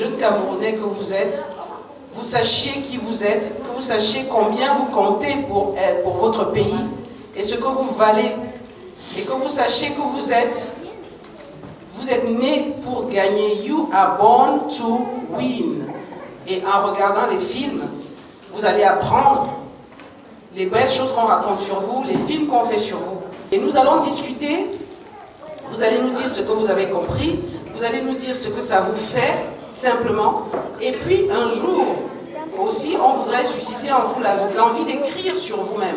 jeunes Camerounais que vous êtes, vous sachiez qui vous êtes, que vous sachiez combien vous comptez pour votre pays et ce que vous valez. Et que vous sachiez que vous êtes nés pour gagner. You are born to win. Et en regardant les films, vous allez apprendre les belles choses qu'on raconte sur vous, les films qu'on fait sur vous. Et nous allons discuter, vous allez nous dire ce que vous avez compris, vous allez nous dire ce que ça vous fait, simplement. Et puis un jour, aussi, on voudrait susciter en vous l'envie d'écrire sur vous-même.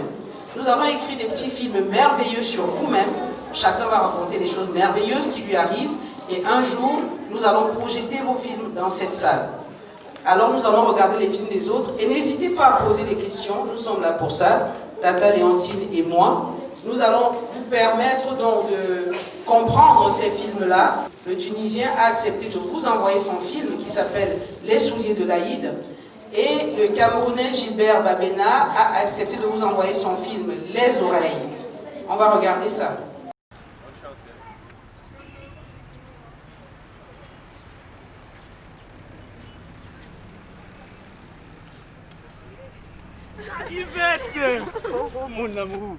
Nous allons écrire des petits films merveilleux sur vous-même. Chacun va raconter des choses merveilleuses qui lui arrivent. Et un jour, nous allons projeter vos films dans cette salle. Alors nous allons regarder les films des autres. Et n'hésitez pas à poser des questions. Nous sommes là pour ça, Tata Léontine et moi. Nous allons vous permettre donc de comprendre ces films-là. Le Tunisien a accepté de vous envoyer son film qui s'appelle Les souliers de l'Aïd. Et le Camerounais Gilbert Babena a accepté de vous envoyer son film Les oreilles. On va regarder ça. Yvette! Oh mon amour!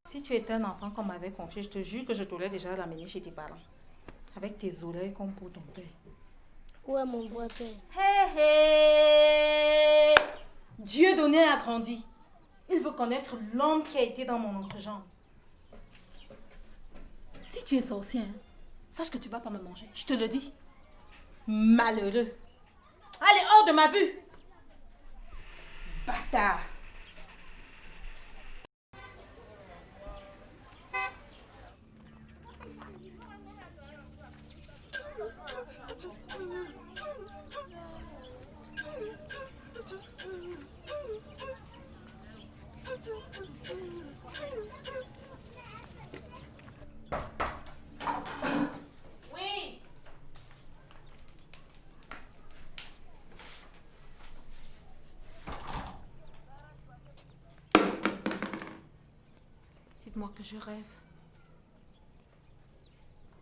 Si tu étais un enfant qu'on m'avait confié, je te jure que je t'aurais déjà ramené chez tes parents. Avec tes oreilles comme pour ton père. Où est mon vrai père? Hé hé! Dieu donné a grandi. Il veut connaître l'homme qui a été dans mon entrejambe. Si tu es sorcier, hein, sache que tu vas pas me manger. Je te le dis. Malheureux. Allez, hors de ma vue! Bâtard! Oui. Dites-moi que je rêve.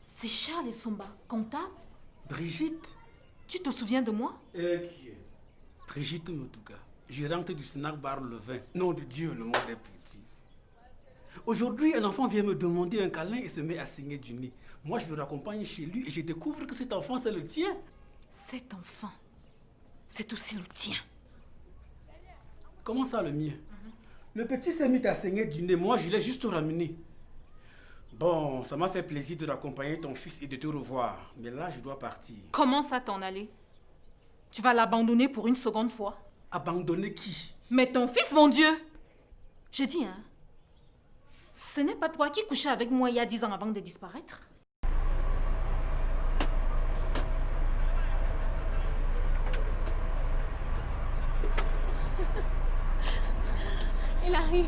C'est Charles et Somba, comptable. Brigitte? Tu te souviens de moi? Qui est? Brigitte Moutouka, gérante du snack bar Le Vin. Nom de Dieu, le monde est petit. Aujourd'hui, un enfant vient me demander un câlin et se met à saigner du nez. Moi, je le raccompagne chez lui et je découvre que cet enfant, c'est le tien. Cet enfant, c'est aussi le tien. Comment ça, le mien? Le petit s'est mis à saigner du nez. Moi, je l'ai juste ramené. Bon, ça m'a fait plaisir de raccompagner ton fils et de te revoir. Mais là, je dois partir. Comment ça t'en aller? Tu vas l'abandonner pour une seconde fois? Abandonner qui? Mais ton fils, mon Dieu! Je dis, hein, ce n'est pas toi qui couchais avec moi il y a 10 ans avant de disparaître? Il arrive.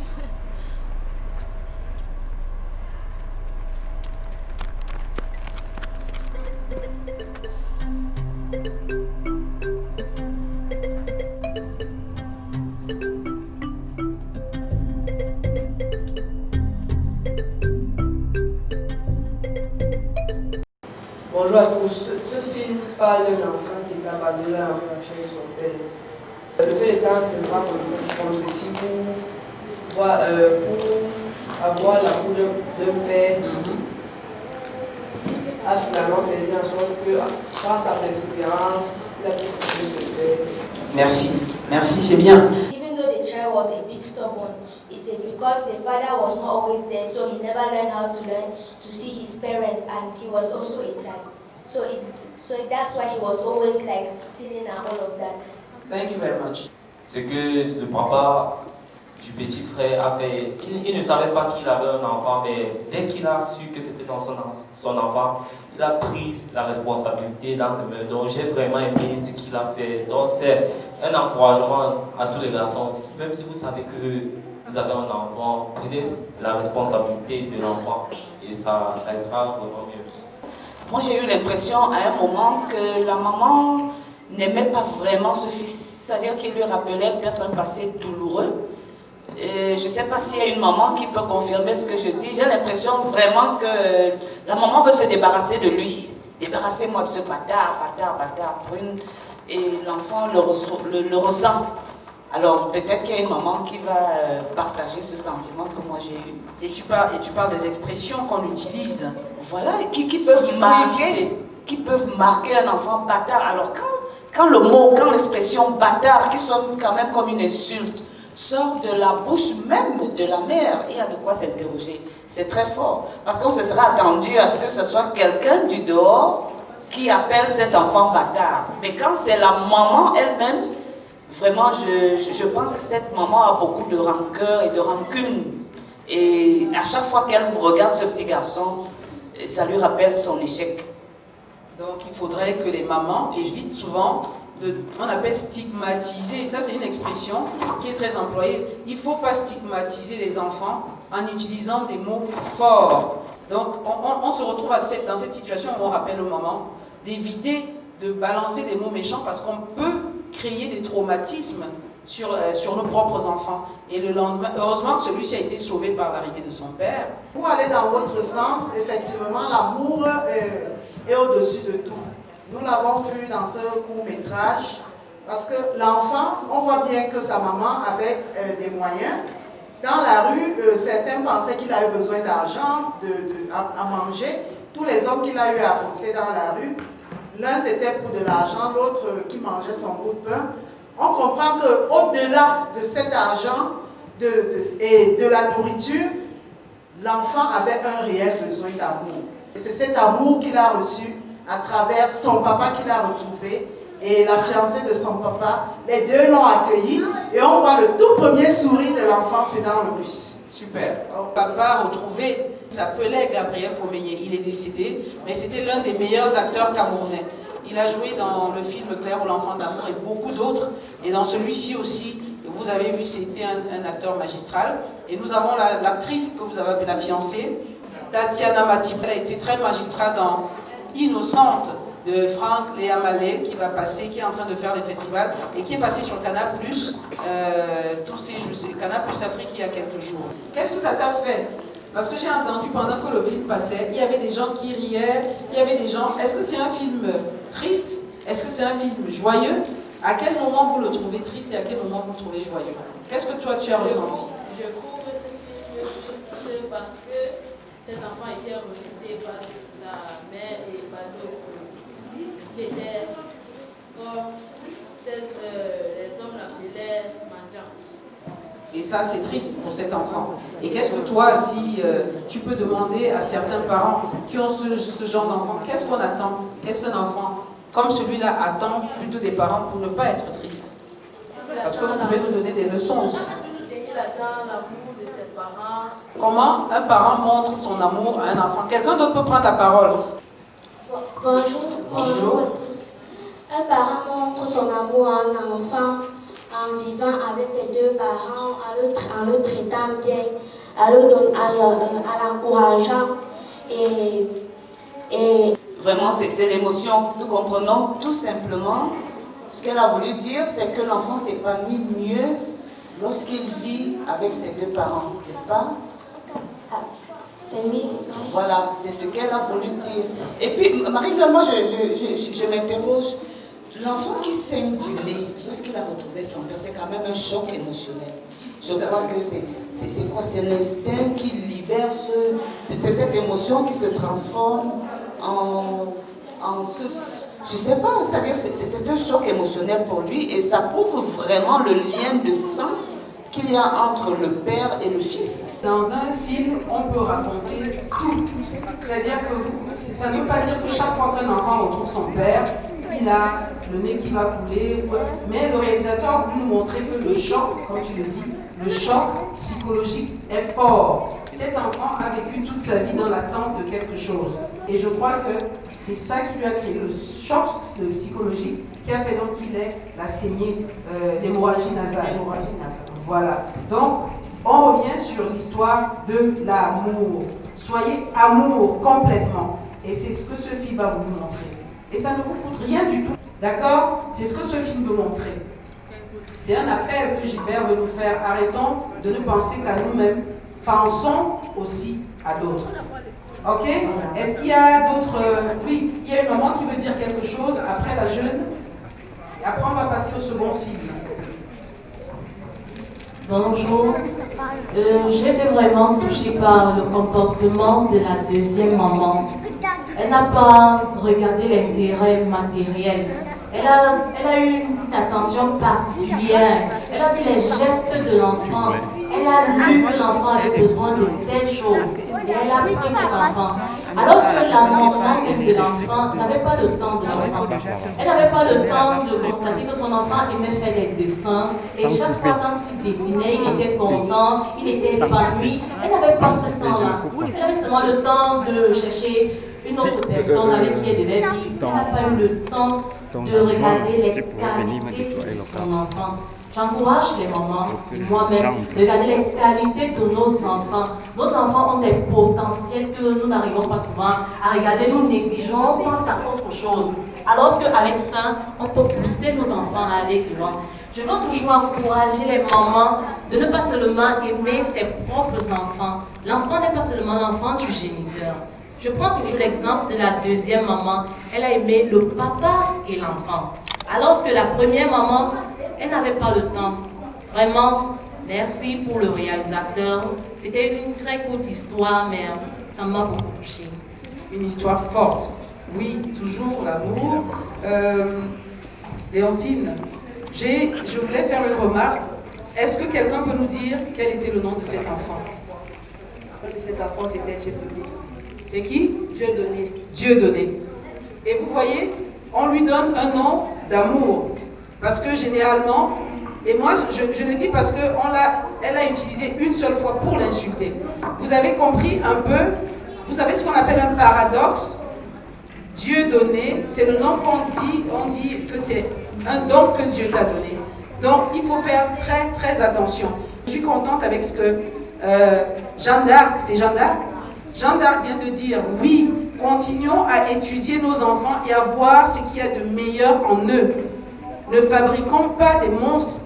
Bonjour à tous. Ce film parle d'un enfant qui est abandonné en chez son père. Le fait étant simplement comme ceci pour avoir l'amour d'un père a finalement fait en sorte que, par sa persévérance, il a pu trouver ce père. Merci, merci, c'est bien. Even though the child was a bit stubborn, it's because the father was not always there, so he never learned how to learn to see his parents, and he was also a type. So that's why he was always like stealing and all of that. Thank you very much. C'est que le papa du petit frère a fait. Il ne savait pas qu'il avait un enfant, mais dès qu'il a su que c'était dans son enfant, il a pris la responsabilité dans le meurtre. Donc j'ai vraiment aimé ce qu'il a fait. Donc c'est un encouragement à tous les garçons. Même si vous savez que vous avez un enfant, prenez la responsabilité de l'enfant et ça ira vraiment mieux. Moi, j'ai eu l'impression à un moment que la maman n'aimait pas vraiment ce fils. C'est-à-dire qu'il lui rappelait peut-être un passé douloureux. Et je ne sais pas s'il y a une maman qui peut confirmer ce que je dis. J'ai l'impression vraiment que la maman veut se débarrasser de lui. Débarrassez-moi de ce bâtard. Et l'enfant le ressent. Alors peut-être qu'il y a une maman qui va partager ce sentiment que moi j'ai eu. Et tu parles des expressions qu'on utilise. Voilà, qui peuvent marquer un enfant bâtard. Alors quand l'expression bâtard, qui sonne quand même comme une insulte, sort de la bouche même de la mère, il y a de quoi s'interroger. C'est très fort. Parce qu'on se sera attendu à ce que ce soit quelqu'un du dehors qui appelle cet enfant bâtard. Mais quand c'est la maman elle-même, vraiment, je pense que cette maman a beaucoup de rancœur et de rancune. Et à chaque fois qu'elle regarde ce petit garçon, ça lui rappelle son échec. Donc il faudrait que les mamans évitent souvent on appelle stigmatiser. Ça, c'est une expression qui est très employée. Il ne faut pas stigmatiser les enfants en utilisant des mots forts. Donc on se retrouve dans cette situation où on rappelle aux mamans d'éviter de balancer des mots méchants parce qu'on peut créer des traumatismes sur nos propres enfants. Et le lendemain, heureusement que celui-ci a été sauvé par l'arrivée de son père. Pour aller dans votre sens, effectivement, l'amour est au-dessus de tout. Nous l'avons vu dans ce court-métrage, parce que l'enfant, on voit bien que sa maman avait des moyens. Dans la rue, certains pensaient qu'il avait besoin d'argent, à manger. Tous les hommes qu'il a eu à accoster dans la rue, l'un c'était pour de l'argent, l'autre qui mangeait son bout de pain. On comprend qu'au-delà de cet argent et de la nourriture, l'enfant avait un réel besoin d'amour. Et c'est cet amour qu'il a reçu à travers son papa qu'il a retrouvé et la fiancée de son papa. Les deux l'ont accueilli et on voit le tout premier sourire de l'enfant, c'est dans le bus. Super. Papa retrouvé s'appelait Gabriel Fomeyer. Il est décédé, mais c'était l'un des meilleurs acteurs camerounais. Il a joué dans le film Claire ou l'enfant d'amour et beaucoup d'autres. Et dans celui-ci aussi, vous avez vu, c'était un acteur magistral. Et nous avons l'actrice que vous avez appelée la fiancée, Tatiana Matip. Elle a été très magistrale dans Innocente de Franck Léa Mallet qui va passer, qui est en train de faire les festivals et qui est passé sur Canal+, Canal+ Afrique il y a quelques jours. Qu'est-ce que ça t'a fait? Parce que j'ai entendu pendant que le film passait, il y avait des gens qui riaient, il y avait des gens... Est-ce que c'est un film triste? Est-ce que c'est un film joyeux? À quel moment vous le trouvez triste et à quel moment vous le trouvez joyeux? Qu'est-ce que toi tu as ressenti? Je trouve ce film triste parce que ces enfants étaient rejetés par la mère et par d'autres qui étaient comme les hommes l'appelaient mendiants. Et ça, c'est triste pour cet enfant. Et qu'est-ce que toi, si tu peux demander à certains parents qui ont ce genre d'enfant, qu'est-ce qu'on attend? Qu'est-ce qu'un enfant comme celui-là attend plutôt des parents pour ne pas être triste? Parce que vous pouvez nous donner des leçons aussi. Il attend l'amour de ses parents. Comment un parent montre son amour à un enfant? Quelqu'un d'autre peut prendre la parole. Bonjour. Bonjour. À tous. Un parent montre son amour à un enfant en vivant avec ses deux parents, en le traitant bien, en l'encourageant et Vraiment, c'est l'émotion. Nous comprenons tout simplement ce qu'elle a voulu dire, c'est que l'enfant s'épanouit mieux lorsqu'il vit avec ses deux parents, n'est-ce pas? C'est oui. Voilà, c'est ce qu'elle a voulu dire. Et puis, Marie-Claire, moi, je m'interroge. L'enfant qui saigne du lait, lorsqu'il a retrouvé son père, c'est quand même un choc émotionnel. Je crois que c'est quoi? C'est l'instinct qui libère c'est cette émotion qui se transforme je sais pas, c'est-à-dire c'est un choc émotionnel pour lui et ça prouve vraiment le lien de sang qu'il y a entre le père et le fils. Dans un film, on peut raconter tout. C'est-à-dire que ça ne veut pas dire que chaque fois qu'un enfant retrouve son père, il a le nez qui va couler. Mais le réalisateur veut nous montrer que le choc, comme tu le dis, le choc psychologique est fort. Cet enfant a vécu toute sa vie dans l'attente de quelque chose. Et je crois que c'est ça qui lui a créé le choc psychologique qui a fait donc qu'il ait la saignée, l'hémorragie nasale. Voilà. Donc, on revient sur l'histoire de l'amour. Soyez amour complètement. Et c'est ce que ce film va vous montrer. Et ça ne vous coûte rien du tout. D'accord? C'est ce que ce film veut montrer. C'est un appel que Gilbert veut nous faire. Arrêtons de ne penser qu'à nous-mêmes. Pensons aussi à d'autres. Ok? Est-ce qu'il y a d'autres... Oui, il y a une maman qui veut dire quelque chose après la jeune. Après, on va passer au second film. Bonjour. J'ai été vraiment touchée par le comportement de la deuxième maman. Elle n'a pas regardé l'intérêt matériel. Elle a eu une attention particulière. Elle a vu les gestes de l'enfant. Elle a lu que l'enfant avait besoin de telles choses. Et elle a pris cet enfant. Alors que la maman de l'enfant n'avait pas le temps de l'enfant. Elle n'avait pas le temps de constater que son enfant aimait faire des dessins. Et chaque fois quand il dessinait, il était content, il était épanoui. Elle n'avait pas ce temps-là. Elle avait seulement le temps de chercher une autre personne avec qui elle devait vivre. Elle n'a pas eu le temps de regarder les qualités de son enfant. J'encourage les mamans, moi-même, de regarder les qualités de nos enfants. Nos enfants ont des potentiels que nous n'arrivons pas souvent à regarder. Nous négligeons, on pense à autre chose. Alors qu'avec ça, on peut pousser nos enfants à aller plus loin. Je veux toujours encourager les mamans de ne pas seulement aimer ses propres enfants. L'enfant n'est pas seulement l'enfant du géniteur. Je prends toujours l'exemple de la deuxième maman. Elle a aimé le papa et l'enfant. Alors que la première maman, elle n'avait pas le temps. Vraiment, merci pour le réalisateur. C'était une très courte histoire, mais ça m'a beaucoup touchée. Une histoire forte. Oui, toujours l'amour. Léontine, je voulais faire une remarque. Est-ce que quelqu'un peut nous dire quel était le nom de cet enfant? Le nom de cet enfant, c'était Dieu donné. C'est qui? Dieu donné. Dieu donné. Et vous voyez, on lui donne un nom d'amour. Parce que généralement, et moi je le dis parce qu'elle a utilisé une seule fois pour l'insulter. Vous avez compris un peu, vous savez ce qu'on appelle un paradoxe? Dieu donné, c'est le nom on dit que c'est un don que Dieu t'a donné. Donc il faut faire très très attention. Je suis contente avec ce que Jeanne d'Arc, c'est Jeanne d'Arc? Jeanne d'Arc vient de dire, oui, continuons à étudier nos enfants et à voir ce qu'il y a de meilleur en eux. Ne fabriquons pas des monstres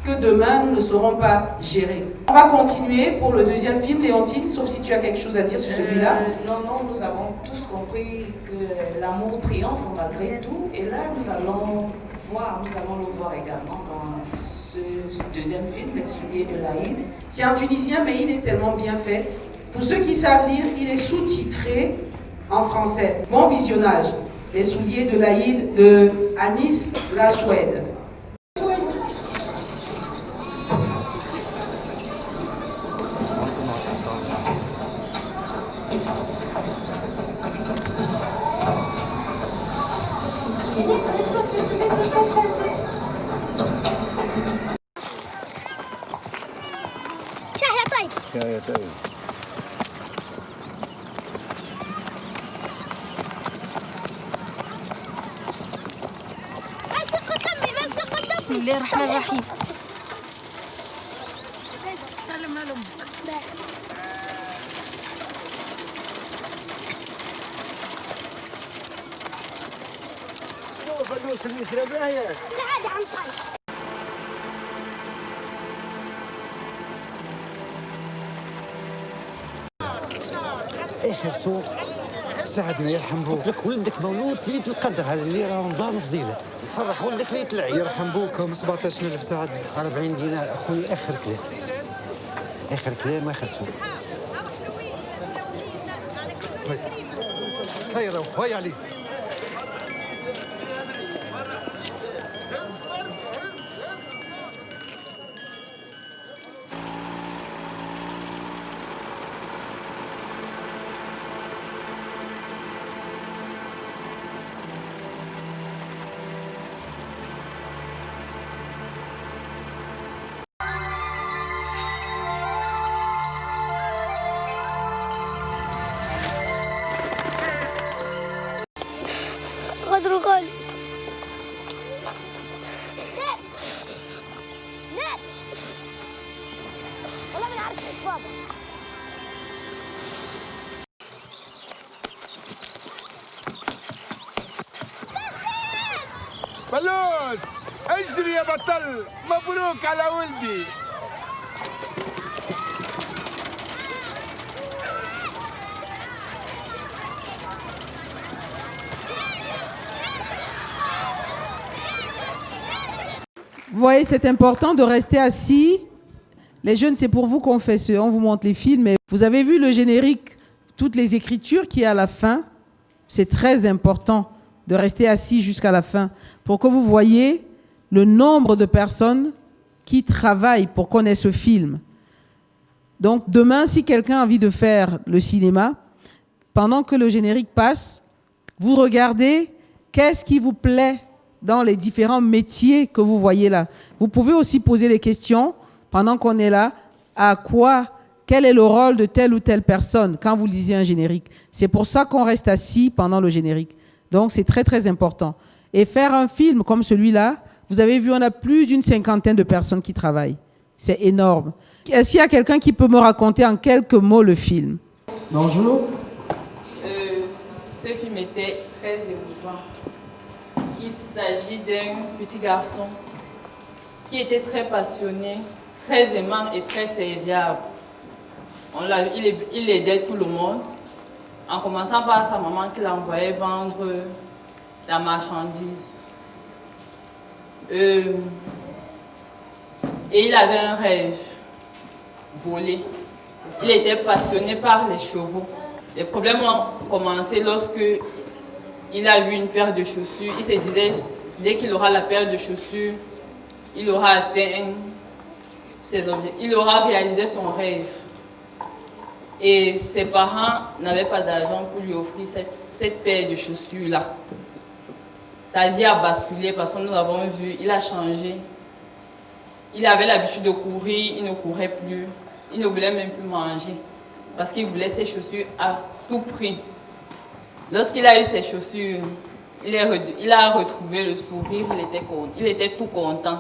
que demain nous ne saurons pas gérer. On va continuer pour le deuxième film, Léontine, sauf si tu as quelque chose à dire sur celui-là. Non, nous avons tous compris que l'amour triomphe malgré tout. Et là, nous allons le voir également dans ce deuxième film, Les souliers de l'Aïd. C'est en tunisien, mais il est tellement bien fait. Pour ceux qui savent lire, il est sous-titré en français. Bon visionnage. Les souliers de l'Aïd de Anis Laswed. بسم الله الرحمن الرحيم. سلم لهم. فلوس المسرة باهية. لا عادي عم صاير. اخر سوق ساعدنا يرحم بوك لك ولدك مولود ليله القدر هذا اللي راه رمضان فضيله يفرح ولدك ليله العيد يرحم بوكم 17000 ساعدنا 40 دينار اخوي اخر كلام اخر كلام واخر سوق هيا روح هيا علي غدر غالي لا لا والله ما نعرف ايش بابا فلوس اجري يا بطل مبروك على ولدي. Vous voyez, c'est important de rester assis. Les jeunes, c'est pour vous qu'on fait ce. On vous montre les films. Mais vous avez vu le générique, toutes les écritures qu'il y a à la fin. C'est très important de rester assis jusqu'à la fin pour que vous voyez le nombre de personnes qui travaillent pour qu'on ait ce film. Donc demain, si quelqu'un a envie de faire le cinéma, pendant que le générique passe, vous regardez qu'est-ce qui vous plaît dans les différents métiers que vous voyez là. Vous pouvez aussi poser des questions pendant qu'on est là. Quel est le rôle de telle ou telle personne quand vous lisez un générique? C'est pour ça qu'on reste assis pendant le générique. Donc c'est très très important. Et faire un film comme celui-là, vous avez vu, on a plus d'une 50aine de personnes qui travaillent. C'est énorme. Est-ce qu'il y a quelqu'un qui peut me raconter en quelques mots le film? Bonjour. Ce film était très émouvant. Il s'agit d'un petit garçon qui était très passionné, très aimant et très serviable. Il aidait tout le monde, en commençant par sa maman qui l'envoyait vendre la marchandise. Et il avait un rêve, voler. Il était passionné par les chevaux. Les problèmes ont commencé lorsque il a vu une paire de chaussures. Il se disait, dès qu'il aura la paire de chaussures, il aura atteint ses objectifs. Il aura réalisé son rêve. Et ses parents n'avaient pas d'argent pour lui offrir cette paire de chaussures-là. Sa vie a basculé parce que nous l'avons vu, il a changé. Il avait l'habitude de courir, il ne courait plus. Il ne voulait même plus manger parce qu'il voulait ses chaussures à tout prix. Lorsqu'il a eu ses chaussures, il a retrouvé le sourire, il était tout content,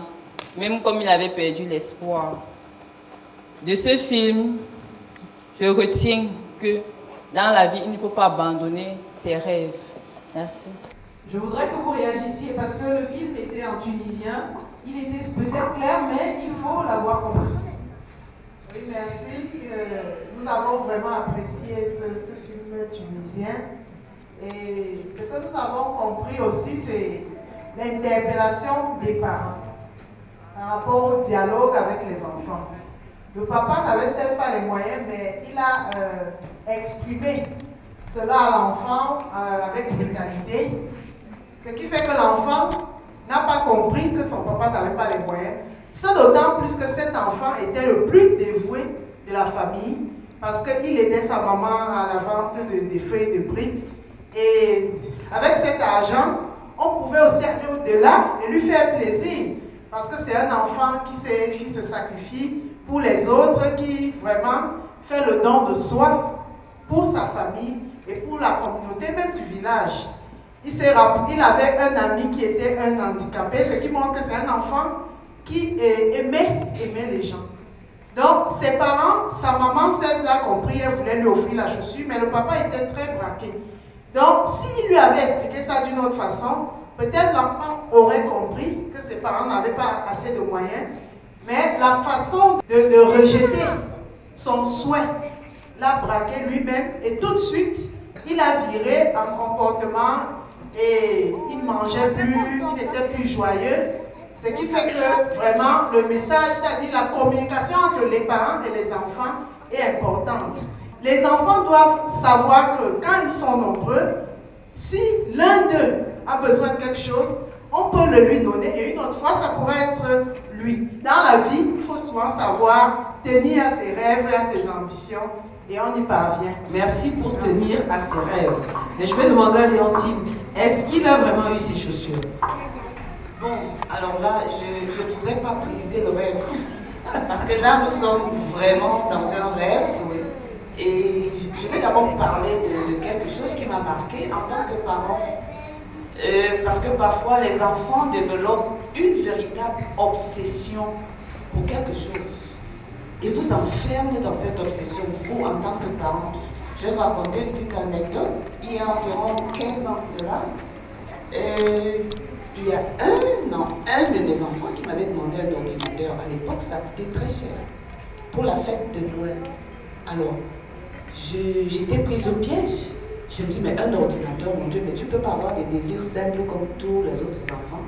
même comme il avait perdu l'espoir. De ce film, je retiens que dans la vie, il ne faut pas abandonner ses rêves. Merci. Je voudrais que vous réagissiez parce que le film était en tunisien. Il était peut-être clair, mais il faut l'avoir compris. Oui, merci. Nous avons vraiment apprécié ce film tunisien. Et ce que nous avons compris aussi, c'est l'interpellation des parents par rapport au dialogue avec les enfants. Le papa n'avait certes pas les moyens, mais il a exprimé cela à l'enfant avec brutalité. Ce qui fait que l'enfant n'a pas compris que son papa n'avait pas les moyens. Ce d'autant plus que cet enfant était le plus dévoué de la famille parce qu'il aidait sa maman à la vente des feuilles de briques. Et avec cet argent, on pouvait aussi aller au-delà et lui faire plaisir. Parce que c'est un enfant qui se sacrifie pour les autres, qui vraiment fait le don de soi pour sa famille et pour la communauté même du village. Il avait un ami qui était un handicapé, ce qui montre que c'est un enfant qui aimait les gens. Donc ses parents, sa maman, celle l'a compris, elle voulait lui offrir la chaussure, mais le papa était très braqué. Donc s'il lui avait expliqué ça d'une autre façon, peut-être l'enfant aurait compris que ses parents n'avaient pas assez de moyens, mais la façon de rejeter son souhait l'a braqué lui-même et tout de suite, il a viré en comportement et il ne mangeait plus, il n'était plus joyeux. Ce qui fait que vraiment le message, c'est-à-dire la communication entre les parents et les enfants est importante. Les enfants doivent savoir que quand ils sont nombreux, si l'un d'eux a besoin de quelque chose, on peut le lui donner et une autre fois, ça pourrait être lui. Dans la vie, il faut souvent savoir tenir à ses rêves et à ses ambitions et on y parvient. Merci pour tenir à ses rêves. Mais je vais demander à Léontine, est-ce qu'il a vraiment eu ses chaussures? Bon, alors là, je ne voudrais pas briser le rêve. Parce que là, nous sommes vraiment dans un rêve. Et je vais d'abord parler de quelque chose qui m'a marqué en tant que parent. Parce que parfois, les enfants développent une véritable obsession pour quelque chose. Et vous enferment dans cette obsession, vous, en tant que parent. Je vais raconter une petite anecdote. Il y a environ 15 ans de cela, il y a un de mes enfants qui m'avait demandé un ordinateur. À l'époque, ça coûtait très cher pour la fête de Noël. Alors, j'étais prise au piège. Je me dis, mais un ordinateur, mon Dieu, mais tu ne peux pas avoir des désirs simples comme tous les autres enfants.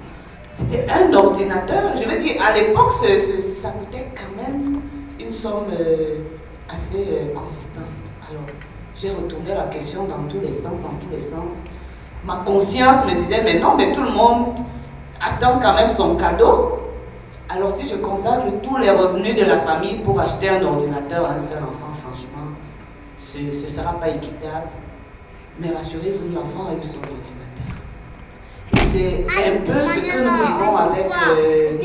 C'était un ordinateur. Je veux dire, à l'époque, ça coûtait quand même une somme assez consistante. Alors, j'ai retourné la question dans tous les sens. Ma conscience me disait, mais non, mais tout le monde attend quand même son cadeau. Alors, si je consacre tous les revenus de la famille pour acheter un ordinateur à un seul enfant, franchement, ce ne sera pas équitable. Mais rassurez-vous, l'enfant a eu son ordinateur. Et c'est un peu ce que nous vivons avec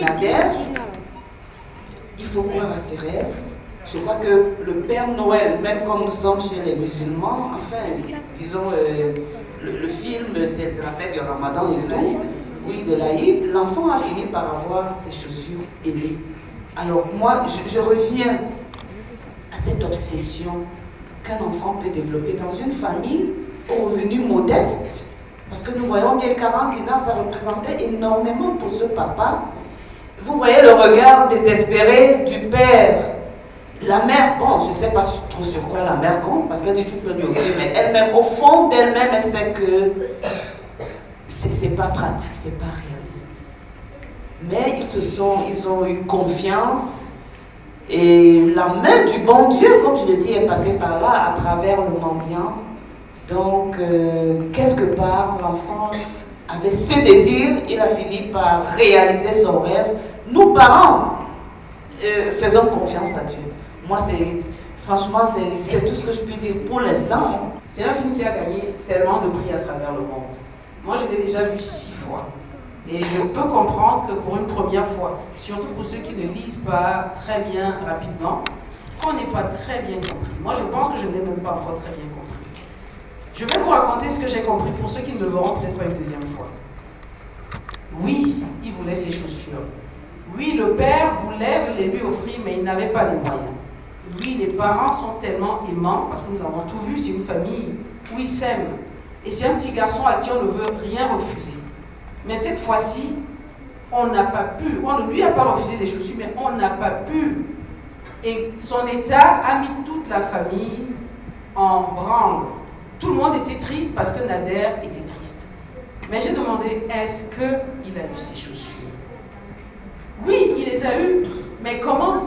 Nader. Il faut croire à ses rêves. Je crois que le Père Noël, même comme nous sommes chez les musulmans, enfin, disons, le film, c'est la fête du Ramadan et tout, oui, de l'Aïd, l'enfant a fini par avoir ses chaussures ailées. Alors moi, je reviens à cette obsession qu'un enfant peut développer dans une famille aux revenus modestes, parce que nous voyons bien 40 dinars, ça représentait énormément pour ce papa. Vous voyez le regard désespéré du père. La mère, bon, je ne sais pas trop sur quoi la mère compte, parce qu'elle dit tu peux lui offrir, mais elle-même, au fond d'elle-même, elle sait que c'est pas pratique, c'est pas réaliste. Mais ils ont eu confiance, et la main du bon Dieu, comme je le dis, est passée par là, à travers le mendiant. Donc, quelque part, l'enfant avait ce désir, il a fini par réaliser son rêve. Nous, parents, faisons confiance à Dieu. Moi, franchement, c'est tout ce que je puis dire pour l'instant. C'est un film qui a gagné tellement de prix à travers le monde. Moi, je l'ai déjà vu 6 fois. Et je peux comprendre que pour une première fois, surtout pour ceux qui ne lisent pas très bien rapidement, qu'on n'ait pas très bien compris. Moi, je pense que je n'ai même pas encore très bien compris. Je vais vous raconter ce que j'ai compris pour ceux qui ne le verront peut-être pas une deuxième fois. Oui, il voulait ses chaussures. Oui, le père voulait les lui offrir, mais il n'avait pas les moyens. Oui, les parents sont tellement aimants, parce que nous avons tout vu, c'est une famille où ils s'aiment. Et c'est un petit garçon à qui on ne veut rien refuser. Mais cette fois-ci, on n'a pas pu. On ne lui a pas refusé les chaussures, mais on n'a pas pu. Et son état a mis toute la famille en branle. Tout le monde était triste parce que Nader était triste. Mais j'ai demandé, est-ce qu'il a eu ses chaussures? Oui, il les a eues. Mais comment?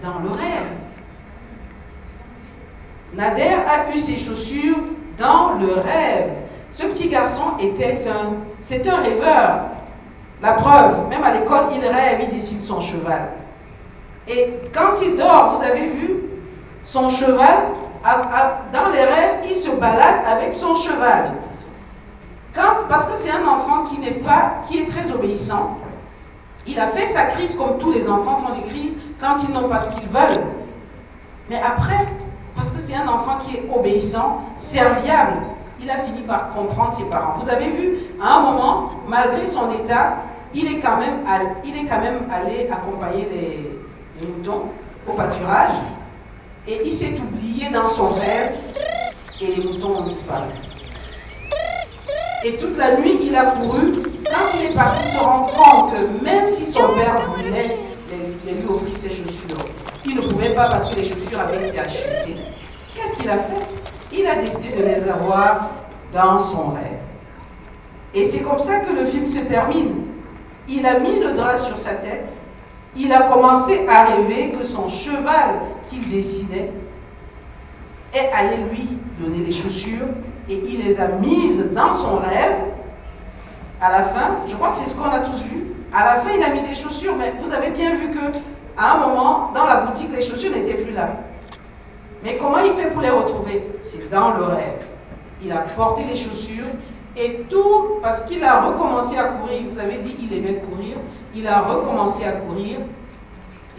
Dans le rêve. Nader a eu ses chaussures dans le rêve. Ce petit garçon c'est un rêveur. La preuve, même à l'école, il rêve, il dessine son cheval. Et quand il dort, vous avez vu, son cheval, dans les rêves, il se balade avec son cheval. Parce que c'est un enfant qui est très obéissant. Il a fait sa crise comme tous les enfants font des crises quand ils n'ont pas ce qu'ils veulent. Mais après, parce que c'est un enfant qui est obéissant, serviable, il a fini par comprendre ses parents. Vous avez vu, à un moment, malgré son état, il est quand même allé accompagner les moutons au pâturage et il s'est oublié dans son rêve et les moutons ont disparu. Et toute la nuit, il a couru. Quand il est parti se rendre compte que même si son père voulait lui offrir ses chaussures, il ne pouvait pas parce que les chaussures avaient été achetées. Qu'est-ce qu'il a fait? Il a décidé de les avoir dans son rêve. Et c'est comme ça que le film se termine. Il a mis le drap sur sa tête. Il a commencé à rêver que son cheval qu'il dessinait est allé lui donner les chaussures et il les a mises dans son rêve. À la fin, je crois que c'est ce qu'on a tous vu. À la fin, il a mis des chaussures, mais vous avez bien vu que à un moment, dans la boutique, les chaussures n'étaient plus là. Mais comment il fait pour les retrouver? C'est dans le rêve. Il a porté les chaussures et tout, parce qu'il a recommencé à courir. Vous avez dit il aimait courir. Il a recommencé à courir.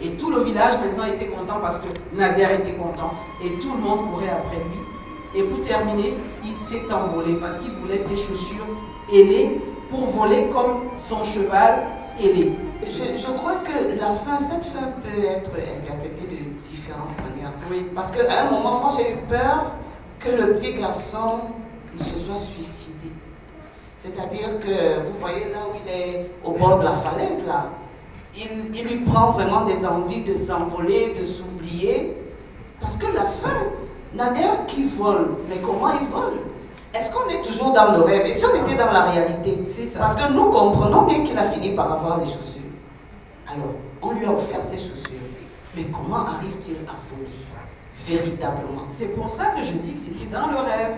Et tout le village maintenant était content parce que Nader était content. Et tout le monde courait après lui. Et pour terminer, il s'est envolé parce qu'il voulait ses chaussures ailées pour voler comme son cheval ailé. Je crois que la fin, cette fin peut être interprétée de différentes manières. Oui. Parce qu'à un moment, moi j'ai eu peur que le petit garçon ne se soit suicidé. C'est-à-dire que, vous voyez là où il est, au bord de la falaise, là, il lui prend vraiment des envies de s'envoler, de s'oublier. Parce que la faim, Nader qui vole, mais comment il vole? Est-ce qu'on est toujours dans le rêve? Et si on était dans la réalité? C'est ça. Parce que nous comprenons bien qu'il a fini par avoir des chaussures. Alors, on lui a offert ses chaussures. Mais comment arrive-t-il à voler? Véritablement. C'est pour ça que je dis que c'était dans le rêve.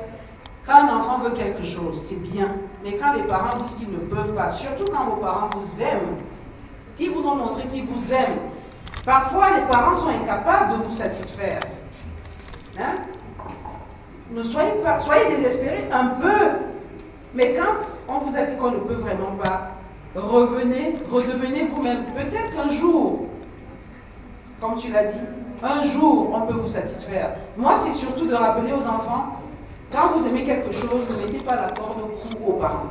Quand un enfant veut quelque chose, c'est bien. Mais quand les parents disent qu'ils ne peuvent pas, surtout quand vos parents vous aiment, ils vous ont montré qu'ils vous aiment. Parfois, les parents sont incapables de vous satisfaire. Hein? Ne soyez pas, soyez désespérés un peu. Mais quand on vous a dit qu'on ne peut vraiment pas, redevenez vous-même. Peut-être qu'un jour, comme tu l'as dit, un jour, on peut vous satisfaire. Moi, c'est surtout de rappeler aux enfants, quand vous aimez quelque chose, ne mettez pas la corde au cou aux parents.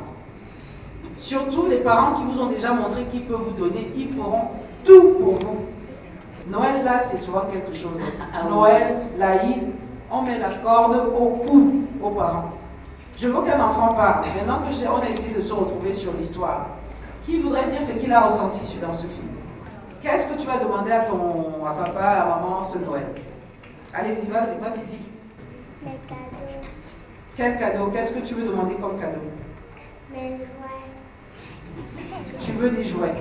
Surtout les parents qui vous ont déjà montré qu'ils peuvent vous donner, ils feront tout pour vous. Noël, là, c'est souvent quelque chose. Noël, l'Aïd, on met la corde au cou aux parents. Je veux qu'un enfant parle. Maintenant que on a essayé de se retrouver sur l'histoire, qui voudrait dire ce qu'il a ressenti dans ce film? Qu'est-ce que tu vas demander à papa, à maman ce Noël? Allez, vas-y, dis. Les cadeaux. Quel cadeau? Qu'est-ce que tu veux demander comme cadeau? Mes jouets. Tu veux des jouets.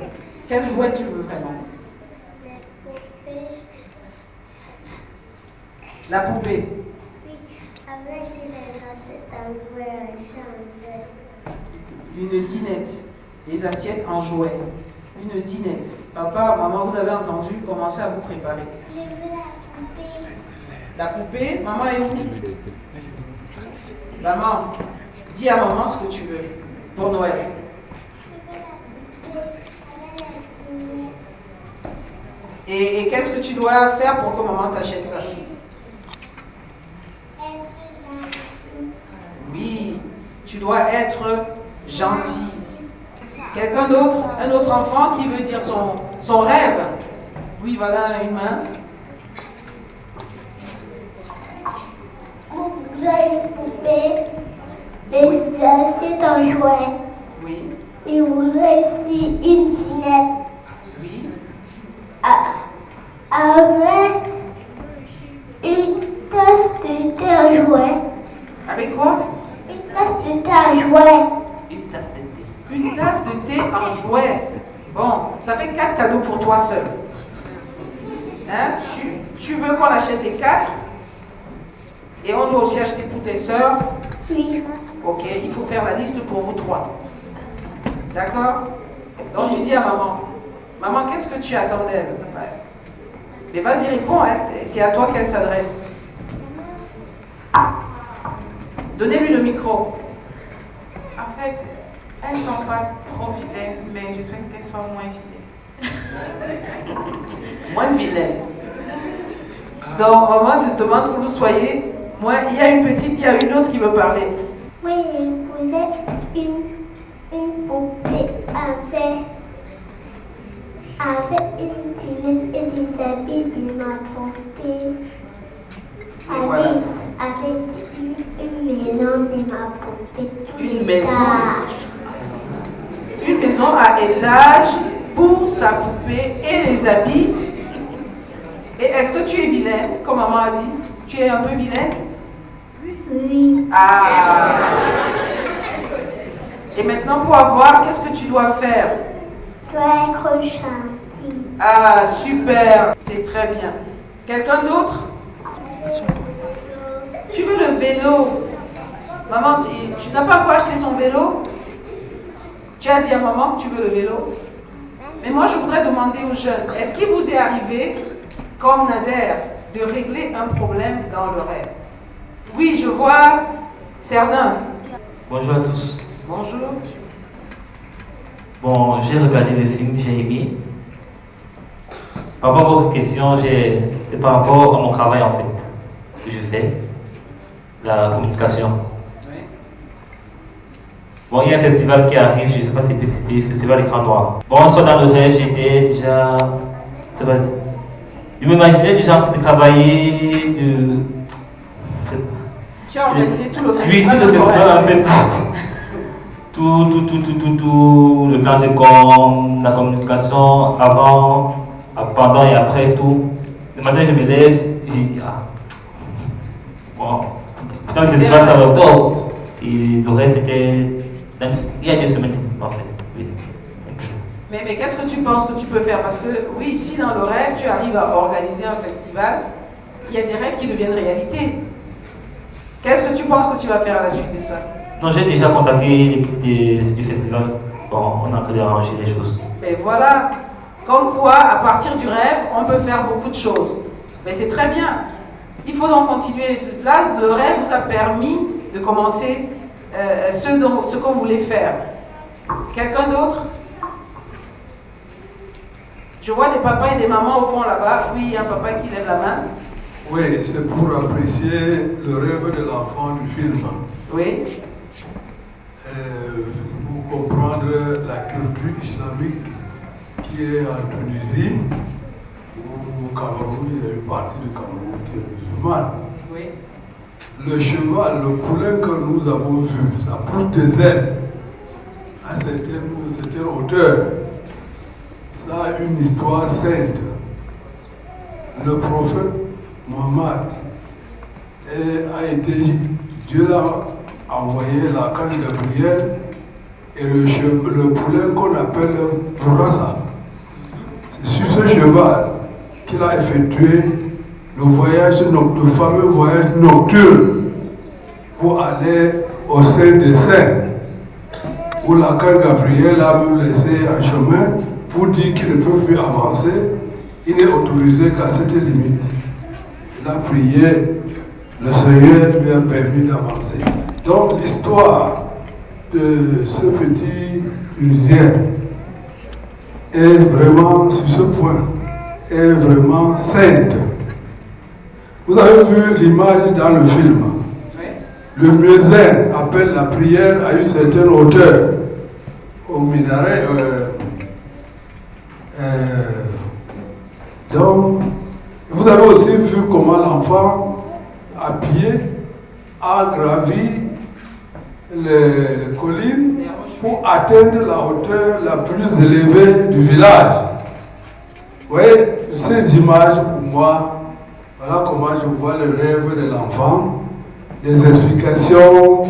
Quel jouet tu veux vraiment? Les poupées. La poupée. Oui, avec les assiettes en jouet, un chat en jouet. Une dinette. Les assiettes en jouet. Une dinette. Papa, maman, vous avez entendu, commencez à vous préparer. Je veux la poupée. La poupée, maman est où? Maman, dis à maman ce que tu veux pour Noël. Je veux la poupée avec la dinette. Et qu'est-ce que tu dois faire pour que maman t'achète ça? Être gentil. Oui, tu dois être gentil. Quelqu'un d'autre? Un autre enfant qui veut dire son rêve? Oui, voilà une main. Je voudrais une poupée, des assiettes en jouet. Oui. Et je voudrais aussi une dinette. Oui. Avec une tasse de thé en jouet. Avec quoi? Une tasse de thé en jouet. Une tasse de thé. Une tasse de thé en jouet. Bon, ça fait 4 cadeaux pour toi seul. Hein? Tu veux qu'on achète les 4? Et on doit aussi acheter pour tes sœurs? Oui. Ok, il faut faire la liste pour vous 3. D'accord? Donc tu dis à maman, maman, qu'est-ce que tu attends d'elle? Mais vas-y, réponds, hein. C'est à toi qu'elle s'adresse. Donnez-lui le micro. En fait, elles ne sont pas trop vilaines, mais je souhaite qu'elles soient moins vilaines. Moins vilaines. Donc, maman te demande que vous soyez. Moi, il y a une petite, il y a une autre qui veut parler. Oui, je voulais une poupée avec une dinette et des habits de ma poupée. Avec une maison de ma poupée. Une maison. Une maison à étage pour sa poupée et les habits. Et est-ce que tu es vilaine, comme maman a dit? Tu es un peu vilaine? Oui. Ah. Et maintenant, pour avoir, qu'est-ce que tu dois faire? Tu dois être gentil. Ah, super. C'est très bien. Quelqu'un d'autre? Tu veux le vélo? Maman, tu n'as pas encore acheté son vélo? Tu as dit à maman que tu veux le vélo? Mais moi, je voudrais demander aux jeunes, est-ce qu'il vous est arrivé, comme Nader, de régler un problème dans le rêve? Oui, je vois Serdin. Bonjour à tous. Bonjour. Bon, j'ai regardé le film, j'ai aimé. Par rapport à votre question, c'est par rapport à mon travail en fait, que je fais, la communication. Oui. Bon, il y a un festival qui arrive, je ne sais pas si c'était le festival Écran Noir. Bon, soit dans le rêve, j'étais déjà... Je m'imaginais déjà en train de travailler, Tu as organisé tout le Oui, festival. tout le festival en fait. tout, le plan de com, la communication, avant, pendant et après, tout. Le matin, je me lève, et je dis, ah, bon, putain, que c'est pas ça l'octobre. Et le reste, c'était il y a 2 semaines, en fait, oui. Mais qu'est-ce que tu penses que tu peux faire? Parce que, oui, ici, dans le rêve, tu arrives à organiser un festival, il y a des rêves qui deviennent réalité. Qu'est-ce que tu penses que tu vas faire à la suite de ça? Donc j'ai déjà contacté l'équipe du festival. Bon, on a que d'arranger les choses. Mais voilà, comme quoi, à partir du rêve, on peut faire beaucoup de choses. Mais c'est très bien. Il faut donc continuer. Là, le rêve vous a permis de commencer ce que vous voulez faire. Quelqu'un d'autre? Je vois des papas et des mamans au fond là-bas. Oui, il y a un papa qui lève la main. Oui, c'est pour apprécier le rêve de l'enfant du film. Oui. Pour comprendre la culture islamique qui est en Tunisie, ou au Cameroun, il y a une partie du Cameroun qui est musulmane. Oui. Le cheval, le poulain que nous avons vu, ça pousse des ailes à certaines hauteurs. Ça a une histoire sainte. Le prophète Mohammed Dieu l'a envoyé l'archange Gabriel et le poulain qu'on appelle Bourassa. C'est sur ce cheval qu'il a effectué le fameux voyage nocturne pour aller au sein des saints, où l'archange Gabriel a même laissé un chemin pour dire qu'il ne peut plus avancer. Il n'est autorisé qu'à cette limite. Il a prié, le Seigneur lui a permis d'avancer. Donc l'histoire de ce petit Tunisien est vraiment, sur ce point, est vraiment sainte. Vous avez vu l'image dans le film. Le muezzin appelle la prière à une certaine hauteur, au minaret. Donc, vous avez aussi vu comment l'enfant, à pied, a gravi les collines pour atteindre la hauteur la plus élevée du village. Vous voyez, ces images, pour moi, voilà comment je vois le rêve de l'enfant, les explications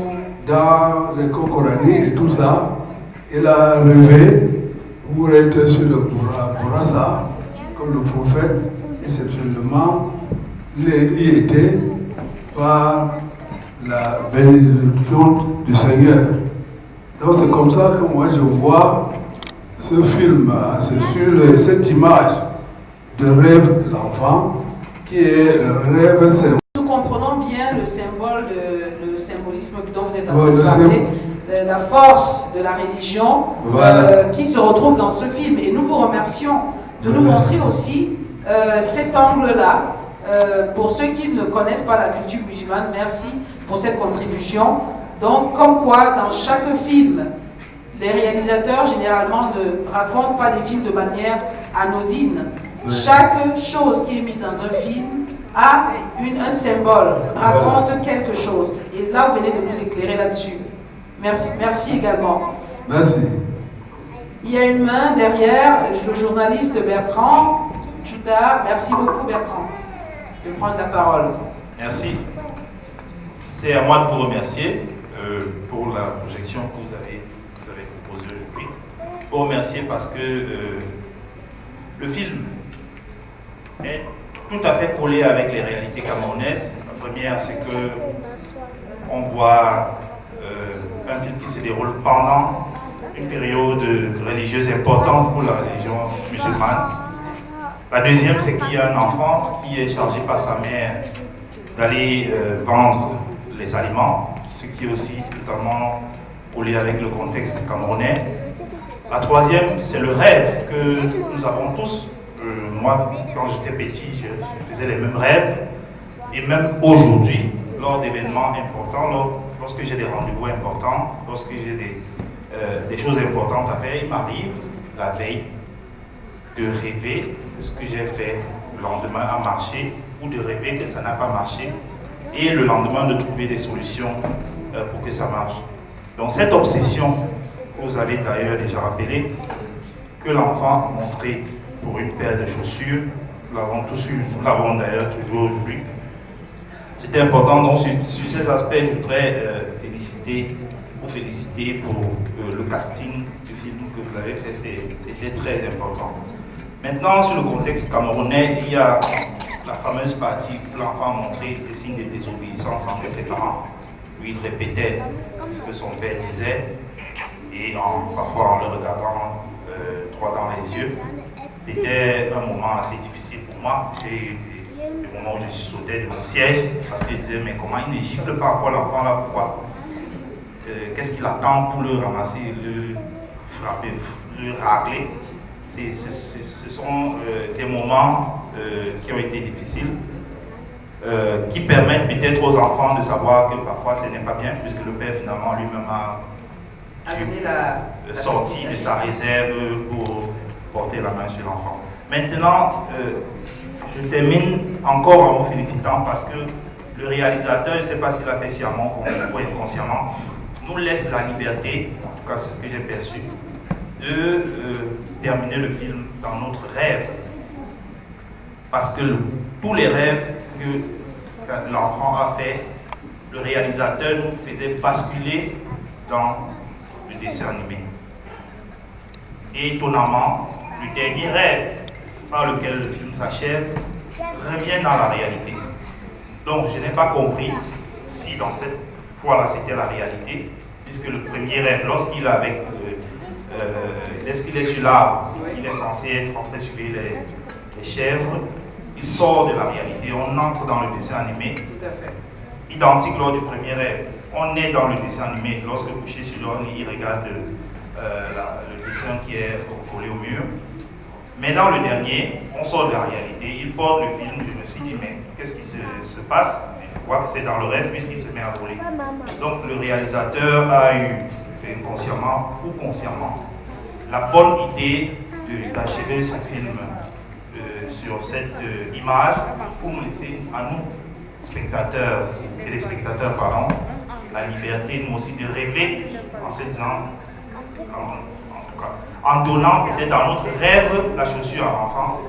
dans l'école coranique et tout ça. Il a rêvé pour être sur le Bourassa, comme le prophète, exceptionnellement, il y était par la bénédiction du Seigneur. Donc c'est comme ça que moi je vois ce film, sur cette image de rêve de l'enfant, qui est le rêve symbolique. Nous comprenons bien le symbolisme dont vous êtes en train de parler, la force de la religion qui se retrouve dans ce film. Et nous vous remercions de nous montrer aussi cet angle-là. Pour ceux qui ne connaissent pas la culture musulmane, merci pour cette contribution. Donc, comme quoi, dans chaque film, les réalisateurs, généralement, ne racontent pas des films de manière anodine. Oui. Chaque chose qui est mise dans un film a un symbole, raconte quelque chose. Et là, vous venez de nous éclairer là-dessus. Merci, merci également. Merci. Il y a une main derrière, le journaliste Bertrand Chouta. Merci beaucoup, Bertrand, de prendre la parole. Merci. C'est à moi de vous remercier pour la projection que vous avez proposée aujourd'hui. Vous remercier parce que le film est tout à fait collé avec les réalités camerounaises. La première, c'est que on voit un film qui se déroule pendant une période religieuse importante pour la religion musulmane. La deuxième, c'est qu'il y a un enfant qui est chargé par sa mère d'aller vendre les aliments, ce qui est aussi totalement collé avec le contexte camerounais. La troisième, c'est le rêve que nous avons tous. Moi, quand j'étais petit, je faisais les mêmes rêves. Et même aujourd'hui, lors d'événements importants, lorsque j'ai des rendez-vous importants, lorsque j'ai des choses importantes à faire, il m'arrive la veille de rêver que ce que j'ai fait le lendemain a marché, ou de rêver que ça n'a pas marché, et le lendemain de trouver des solutions pour que ça marche. Donc cette obsession, que vous avez d'ailleurs déjà rappelé, que l'enfant a montré pour une paire de chaussures, nous l'avons tous eu, nous l'avons d'ailleurs toujours aujourd'hui. C'était important, donc sur ces aspects, je voudrais vous féliciter pour le casting du film que vous avez fait, c'était très important. Maintenant, sur le contexte camerounais, il y a la fameuse partie où l'enfant a montré des signes de désobéissance envers ses parents, où il répétait ce que son père disait, et parfois en le regardant droit dans les yeux. C'était un moment assez difficile pour moi. J'ai eu des moments où je sautais de mon siège parce que je disais, mais comment il ne gifle pas encore l'enfant là, pourquoi qu'est-ce qu'il attend pour le ramasser, le frapper, le ragler? Ce sont des moments qui ont été difficiles, qui permettent peut-être aux enfants de savoir que parfois ce n'est pas bien, puisque le père finalement lui-même a sorti de sa réserve pour porter la main sur l'enfant. Maintenant, je termine encore en vous félicitant parce que le réalisateur, je ne sais pas s'il a fait sciemment ou inconsciemment, nous laisse la liberté, en tout cas c'est ce que j'ai perçu, de terminer le film dans notre rêve. Parce que tous les rêves que l'enfant a fait, le réalisateur nous faisait basculer dans le dessin animé. Et étonnamment, le dernier rêve par lequel le film s'achève revient dans la réalité. Donc je n'ai pas compris si dans cette fois-là c'était la réalité, puisque le premier rêve, lorsqu'il est avec lorsqu'il est sur l'arbre, il est censé être en train de suivre les chèvres, il sort de la réalité, on entre dans le dessin animé. Tout à fait. Identique lors du premier rêve. On est dans le dessin animé, lorsque couché sur l'orne, il regarde le dessin qui est collé au mur. Mais dans le dernier, on sort de la réalité, il porte le film, je me suis dit, mais qu'est-ce qui se passe? Je crois que c'est dans le rêve puisqu'il se met à voler. Donc le réalisateur a eu, inconsciemment ou consciemment, la bonne idée d'achever son film sur cette image pour nous laisser à nous, spectateurs, téléspectateurs, pardon, la liberté nous aussi de rêver en se disant, en tout cas, en donnant peut-être dans notre rêve la chaussure à l'enfant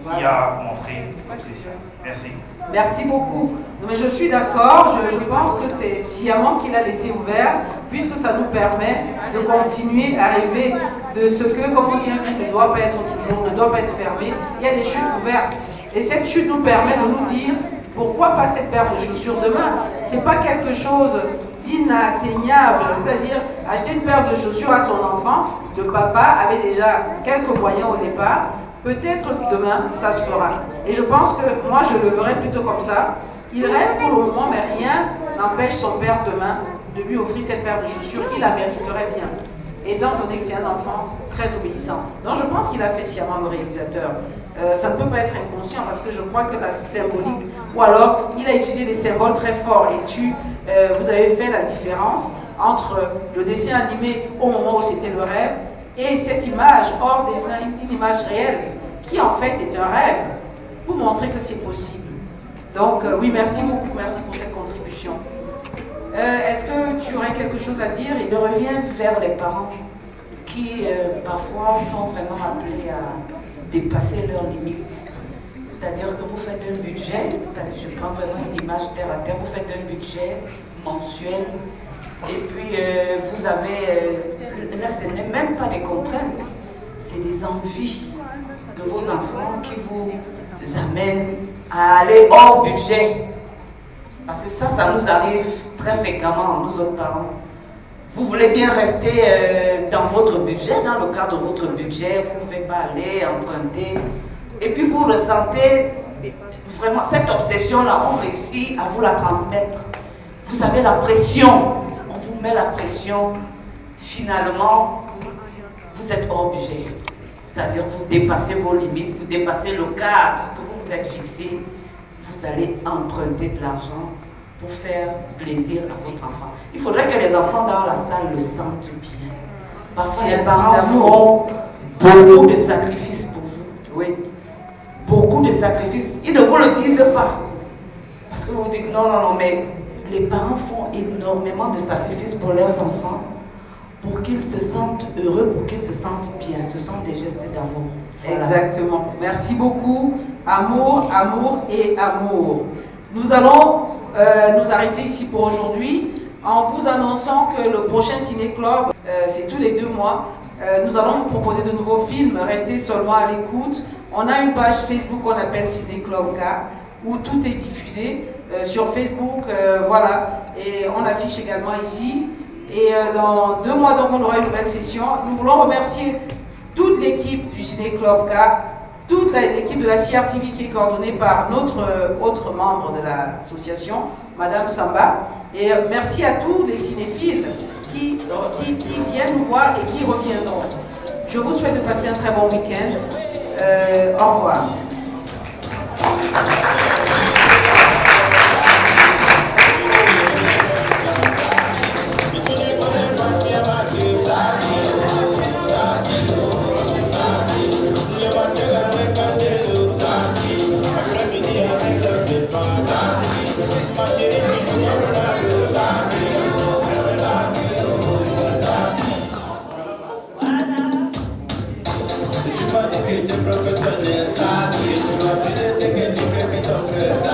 qui a montré l'obsession. Merci. Merci beaucoup. Mais je suis d'accord, je pense que c'est sciemment qu'il a laissé ouvert, puisque ça nous permet de continuer à rêver de ce que, comme on dit, ne doit pas être toujours, ne doit pas être fermé. Il y a des chutes ouvertes. Et cette chute nous permet de nous dire, pourquoi pas cette paire de chaussures demain? C'est pas quelque chose d'inatteignable, c'est-à-dire acheter une paire de chaussures à son enfant. Le papa avait déjà quelques moyens au départ. Peut-être que demain, ça se fera. Et je pense que moi, je le verrais plutôt comme ça. Il rêve pour le moment, mais rien n'empêche son père demain de lui offrir cette paire de chaussures. Il la mériterait bien, étant donné que c'est un enfant très obéissant. Donc je pense qu'il a fait sciemment le réalisateur. Ça ne peut pas être inconscient parce que je crois que la symbolique, ou alors il a utilisé des symboles très forts. Et vous avez fait la différence entre le dessin animé au moment où c'était le rêve et cette image hors dessin, une image réelle qui en fait est un rêve pour montrer que c'est possible. Donc oui, merci beaucoup, merci pour cette contribution. Est-ce que tu aurais quelque chose à dire? Je reviens vers les parents qui parfois sont vraiment appelés à dépasser leurs limites. C'est-à-dire que vous faites un budget, je prends vraiment une image terre à terre, vous faites un budget mensuel et puis vous avez, là ce n'est même pas des contraintes, c'est des envies de vos enfants qui vous amènent à aller hors budget. Parce que ça nous arrive très fréquemment, nous autres parents. Vous voulez bien rester dans votre budget, dans le cadre de votre budget, vous ne pouvez pas aller emprunter. Et puis vous ressentez vraiment cette obsession-là, on réussit à vous la transmettre. Vous avez la pression, on vous met la pression. Finalement, vous êtes hors budget. C'est-à-dire vous dépassez vos limites, vous dépassez le cadre que vous vous êtes fixé. Vous allez emprunter de l'argent pour faire plaisir à votre enfant. Il faudrait que les enfants dans la salle le sentent bien. Parce que les parents font beaucoup de sacrifices pour vous. Oui. Beaucoup de sacrifices. Ils ne vous le disent pas. Parce que vous dites non, mais les parents font énormément de sacrifices pour leurs enfants. pour qu'ils se sentent heureux, pour qu'ils se sentent bien. Ce sont des gestes d'amour. Voilà. Exactement. Merci beaucoup. Amour, amour et amour. Nous allons nous arrêter ici pour aujourd'hui en vous annonçant que le prochain Ciné-Club, c'est tous les 2 mois. Nous allons vous proposer de nouveaux films. Restez seulement à l'écoute. On a une page Facebook qu'on appelle Ciné-Club K où tout est diffusé sur Facebook. Voilà. Et on affiche également ici. Et dans 2 mois, donc, on aura une nouvelle session. Nous voulons remercier toute l'équipe du Ciné-Club K, toute l'équipe de la CRTV qui est coordonnée par notre autre membre de l'association, Madame Samba. Et merci à tous les cinéphiles qui viennent nous voir et qui reviendront. Je vous souhaite de passer un très bon week-end. Au revoir. Professor,